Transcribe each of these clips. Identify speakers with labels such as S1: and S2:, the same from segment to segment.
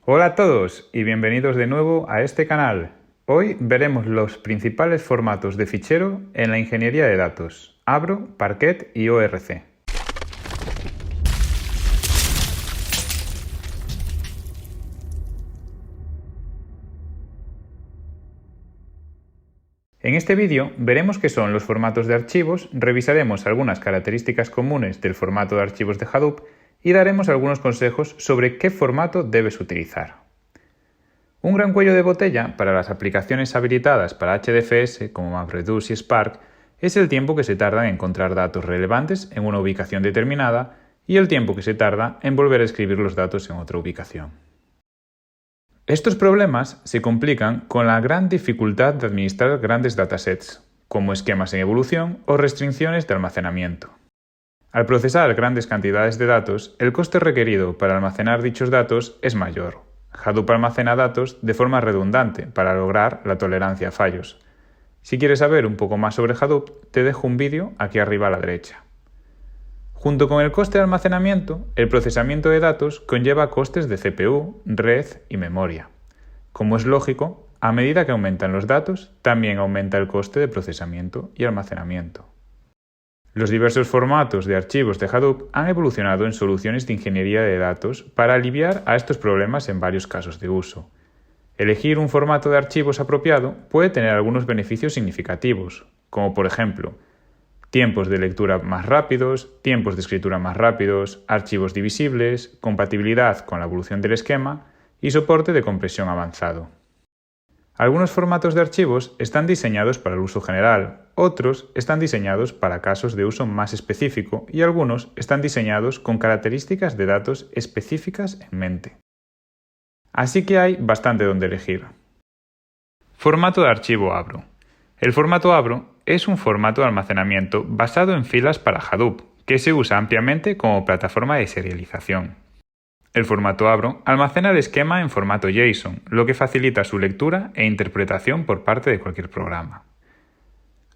S1: Hola a todos y bienvenidos de nuevo a este canal. Hoy veremos los principales formatos de fichero en la ingeniería de datos, Avro, Parquet y ORC. En este vídeo veremos qué son los formatos de archivos, revisaremos algunas características comunes del formato de archivos de Hadoop y daremos algunos consejos sobre qué formato debes utilizar. Un gran cuello de botella para las aplicaciones habilitadas para HDFS como MapReduce y Spark es el tiempo que se tarda en encontrar datos relevantes en una ubicación determinada y el tiempo que se tarda en volver a escribir los datos en otra ubicación. Estos problemas se complican con la gran dificultad de administrar grandes datasets, como esquemas en evolución o restricciones de almacenamiento. Al procesar grandes cantidades de datos, el coste requerido para almacenar dichos datos es mayor. Hadoop almacena datos de forma redundante para lograr la tolerancia a fallos. Si quieres saber un poco más sobre Hadoop, te dejo un vídeo aquí arriba a la derecha. Junto con el coste de almacenamiento, el procesamiento de datos conlleva costes de CPU, red y memoria. Como es lógico, a medida que aumentan los datos, también aumenta el coste de procesamiento y almacenamiento. Los diversos formatos de archivos de Hadoop han evolucionado en soluciones de ingeniería de datos para aliviar a estos problemas en varios casos de uso. Elegir un formato de archivos apropiado puede tener algunos beneficios significativos, como por ejemplo, tiempos de lectura más rápidos, tiempos de escritura más rápidos, archivos divisibles, compatibilidad con la evolución del esquema y soporte de compresión avanzado. Algunos formatos de archivos están diseñados para el uso general, otros están diseñados para casos de uso más específico y algunos están diseñados con características de datos específicas en mente. Así que hay bastante donde elegir. Formato de archivo Avro. El formato Avro es un formato de almacenamiento basado en filas para Hadoop, que se usa ampliamente como plataforma de serialización. El formato Avro almacena el esquema en formato JSON, lo que facilita su lectura e interpretación por parte de cualquier programa.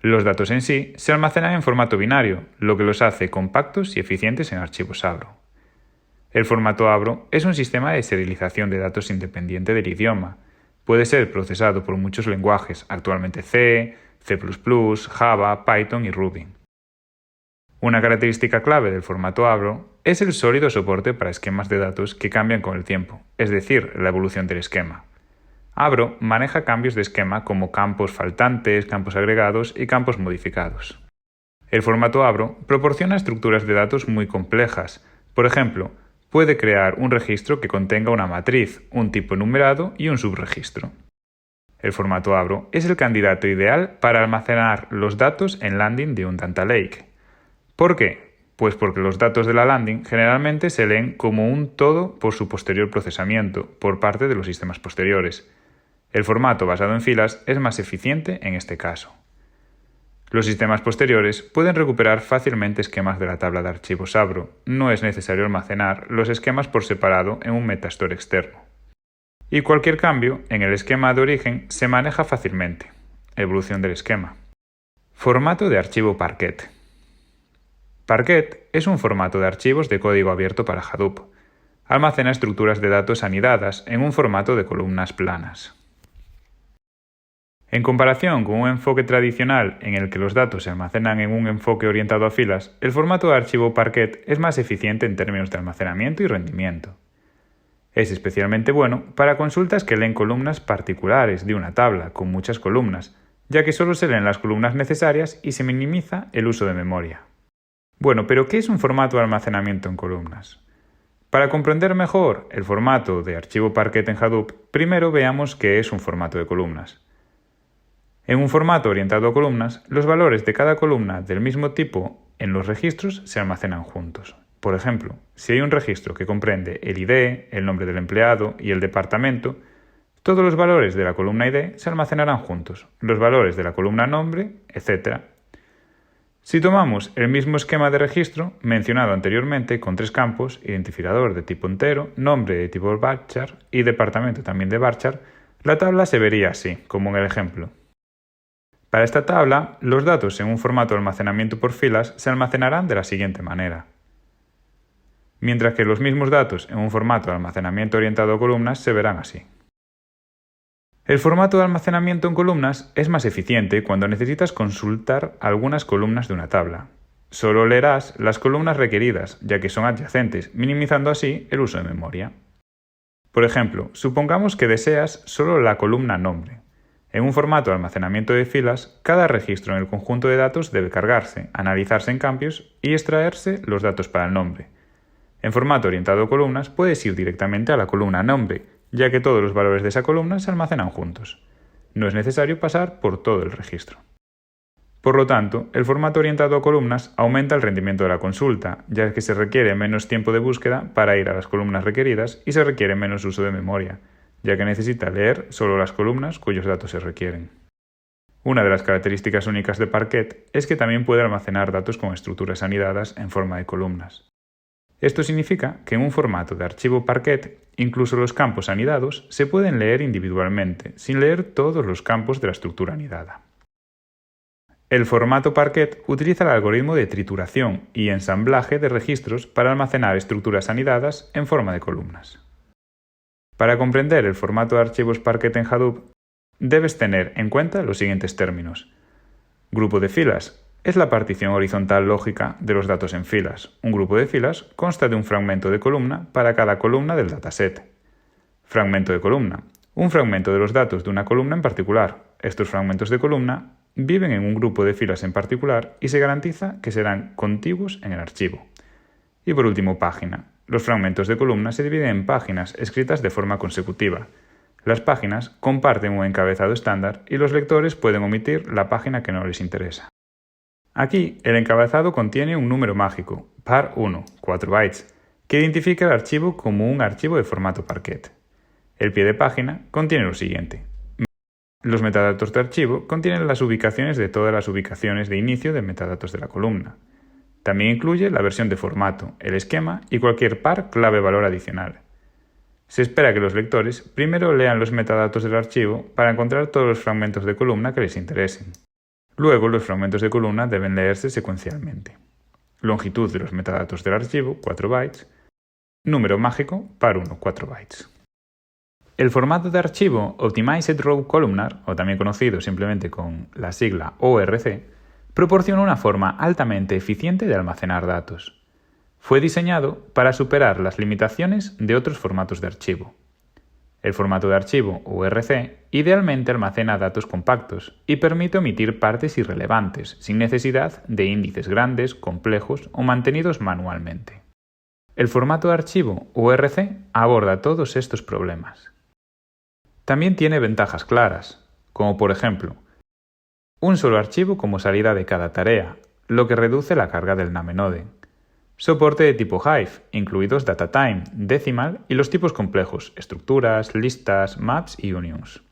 S1: Los datos en sí se almacenan en formato binario, lo que los hace compactos y eficientes en archivos Avro. El formato Avro es un sistema de serialización de datos independiente del idioma. Puede ser procesado por muchos lenguajes, actualmente C, C++, Java, Python y Ruby. Una característica clave del formato Avro es el sólido soporte para esquemas de datos que cambian con el tiempo, es decir, la evolución del esquema. Avro maneja cambios de esquema como campos faltantes, campos agregados y campos modificados. El formato Avro proporciona estructuras de datos muy complejas. Por ejemplo, puede crear un registro que contenga una matriz, un tipo enumerado y un subregistro. El formato Avro es el candidato ideal para almacenar los datos en landing de un data lake. ¿Por qué? Pues porque los datos de la landing generalmente se leen como un todo por su posterior procesamiento por parte de los sistemas posteriores. El formato basado en filas es más eficiente en este caso. Los sistemas posteriores pueden recuperar fácilmente esquemas de la tabla de archivos Avro. No es necesario almacenar los esquemas por separado en un metastore externo. Y cualquier cambio en el esquema de origen se maneja fácilmente. Evolución del esquema. Formato de archivo Parquet. Parquet es un formato de archivos de código abierto para Hadoop. Almacena estructuras de datos anidadas en un formato de columnas planas. En comparación con un enfoque tradicional en el que los datos se almacenan en un enfoque orientado a filas, el formato de archivo Parquet es más eficiente en términos de almacenamiento y rendimiento. Es especialmente bueno para consultas que leen columnas particulares de una tabla con muchas columnas, ya que solo se leen las columnas necesarias y se minimiza el uso de memoria. Bueno, pero ¿qué es un formato de almacenamiento en columnas? Para comprender mejor el formato de archivo Parquet en Hadoop, primero veamos qué es un formato de columnas. En un formato orientado a columnas, los valores de cada columna del mismo tipo en los registros se almacenan juntos. Por ejemplo, si hay un registro que comprende el ID, el nombre del empleado y el departamento, todos los valores de la columna ID se almacenarán juntos, los valores de la columna nombre, etc. Si tomamos el mismo esquema de registro mencionado anteriormente con tres campos, identificador de tipo entero, nombre de tipo varchar y departamento también de varchar, la tabla se vería así, como en el ejemplo. Para esta tabla, los datos en un formato de almacenamiento por filas se almacenarán de la siguiente manera. mientras que los mismos datos en un formato de almacenamiento orientado a columnas se verán así. El formato de almacenamiento en columnas es más eficiente cuando necesitas consultar algunas columnas de una tabla. Solo leerás las columnas requeridas, ya que son adyacentes, minimizando así el uso de memoria. Por ejemplo, supongamos que deseas solo la columna nombre. En un formato de almacenamiento de filas, cada registro en el conjunto de datos debe cargarse, analizarse en cambios y extraerse los datos para el nombre. En formato orientado a columnas, puedes ir directamente a la columna nombre, ya que todos los valores de esa columna se almacenan juntos. No es necesario pasar por todo el registro. Por lo tanto, el formato orientado a columnas aumenta el rendimiento de la consulta, ya que se requiere menos tiempo de búsqueda para ir a las columnas requeridas y se requiere menos uso de memoria, ya que necesita leer solo las columnas cuyos datos se requieren. Una de las características únicas de Parquet es que también puede almacenar datos con estructuras anidadas en forma de columnas. Esto significa que en un formato de archivo Parquet, incluso los campos anidados se pueden leer individualmente, sin leer todos los campos de la estructura anidada. El formato Parquet utiliza el algoritmo de trituración y ensamblaje de registros para almacenar estructuras anidadas en forma de columnas. Para comprender el formato de archivos Parquet en Hadoop, debes tener en cuenta los siguientes términos. Grupo de filas es la partición horizontal lógica de los datos en filas. Un grupo de filas consta de un fragmento de columna para cada columna del dataset. Fragmento de columna. Un fragmento de los datos de una columna en particular. Estos fragmentos de columna viven en un grupo de filas en particular y se garantiza que serán contiguos en el archivo. Y por último, página. Los fragmentos de columna se dividen en páginas escritas de forma consecutiva. Las páginas comparten un encabezado estándar y los lectores pueden omitir la página que no les interesa. Aquí, el encabezado contiene un número mágico, par 1, 4 bytes, que identifica el archivo como un archivo de formato Parquet. El pie de página contiene lo siguiente. Los metadatos de archivo contienen las ubicaciones de todas las ubicaciones de inicio de metadatos de la columna. También incluye la versión de formato, el esquema y cualquier par clave-valor adicional. Se espera que los lectores primero lean los metadatos del archivo para encontrar todos los fragmentos de columna que les interesen. Luego, los fragmentos de columna deben leerse secuencialmente. Longitud de los metadatos del archivo, 4 bytes. Número mágico, par 1, 4 bytes. El formato de archivo Optimized Row Columnar, o también conocido simplemente con la sigla ORC, proporciona una forma altamente eficiente de almacenar datos. Fue diseñado para superar las limitaciones de otros formatos de archivo. El formato de archivo ORC idealmente almacena datos compactos y permite omitir partes irrelevantes, sin necesidad de índices grandes, complejos o mantenidos manualmente. El formato de archivo ORC aborda todos estos problemas. También tiene ventajas claras, como por ejemplo, un solo archivo como salida de cada tarea, lo que reduce la carga del NameNode. Soporte de tipo Hive, incluidos DataTime, Decimal y los tipos complejos, estructuras, listas, maps y unions.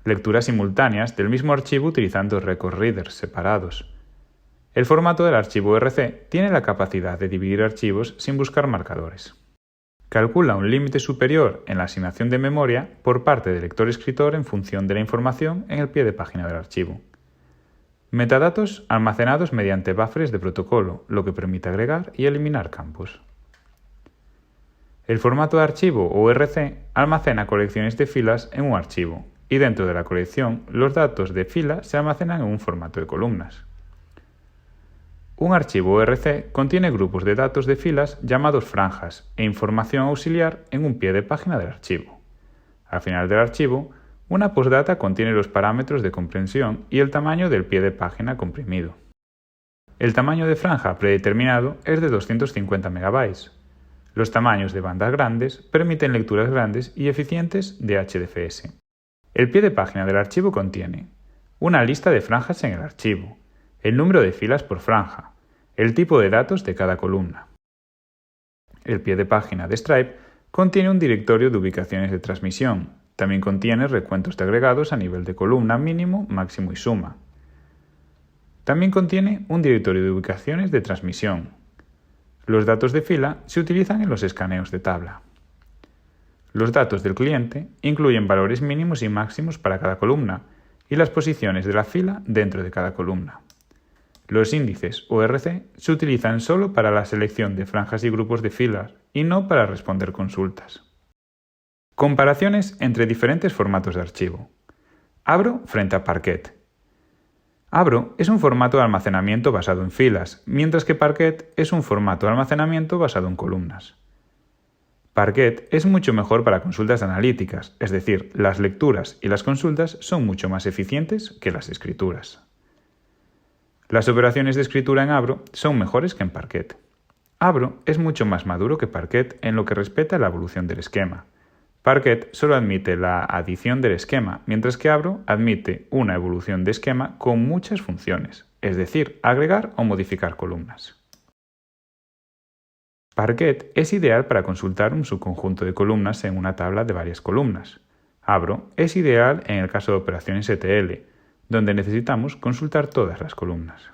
S1: Lecturas simultáneas del mismo archivo utilizando record readers separados. El formato del archivo ORC tiene la capacidad de dividir archivos sin buscar marcadores. Calcula un límite superior en la asignación de memoria por parte del lector-escritor en función de la información en el pie de página del archivo. Metadatos almacenados mediante buffers de protocolo, lo que permite agregar y eliminar campos. El formato de archivo ORC almacena colecciones de filas en un archivo, y dentro de la colección los datos de fila se almacenan en un formato de columnas. Un archivo ORC contiene grupos de datos de filas llamados franjas e información auxiliar en un pie de página del archivo. Al final del archivo, una postdata contiene los parámetros de comprensión y el tamaño del pie de página comprimido. El tamaño de franja predeterminado es de 250 MB. Los tamaños de bandas grandes permiten lecturas grandes y eficientes de HDFS. El pie de página del archivo contiene una lista de franjas en el archivo, el número de filas por franja, el tipo de datos de cada columna. El pie de página de Stripe contiene un directorio de ubicaciones de transmisión. También contiene recuentos de agregados a nivel de columna mínimo, máximo y suma. También contiene un directorio de ubicaciones de transmisión. Los datos de fila se utilizan en los escaneos de tabla. Los datos del cliente incluyen valores mínimos y máximos para cada columna y las posiciones de la fila dentro de cada columna. Los índices ORC se utilizan solo para la selección de franjas y grupos de filas y no para responder consultas. Comparaciones entre diferentes formatos de archivo. Avro frente a Parquet. Avro es un formato de almacenamiento basado en filas, mientras que Parquet es un formato de almacenamiento basado en columnas. Parquet es mucho mejor para consultas analíticas, es decir, las lecturas y las consultas son mucho más eficientes que las escrituras. Las operaciones de escritura en Avro son mejores que en Parquet. Avro es mucho más maduro que Parquet en lo que respecta a la evolución del esquema. Parquet solo admite la adición del esquema, mientras que Avro admite una evolución de esquema con muchas funciones, es decir, agregar o modificar columnas. Parquet es ideal para consultar un subconjunto de columnas en una tabla de varias columnas. Avro es ideal en el caso de operaciones ETL, donde necesitamos consultar todas las columnas.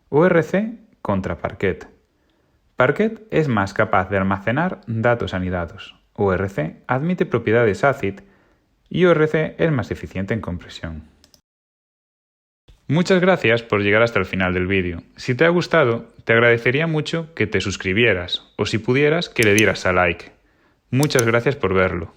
S1: ORC contra Parquet. Parquet es más capaz de almacenar datos anidados. ORC admite propiedades ACID y ORC es más eficiente en compresión. Muchas gracias por llegar hasta el final del vídeo. Si te ha gustado, te agradecería mucho que te suscribieras o si pudieras que le dieras a like. Muchas gracias por verlo.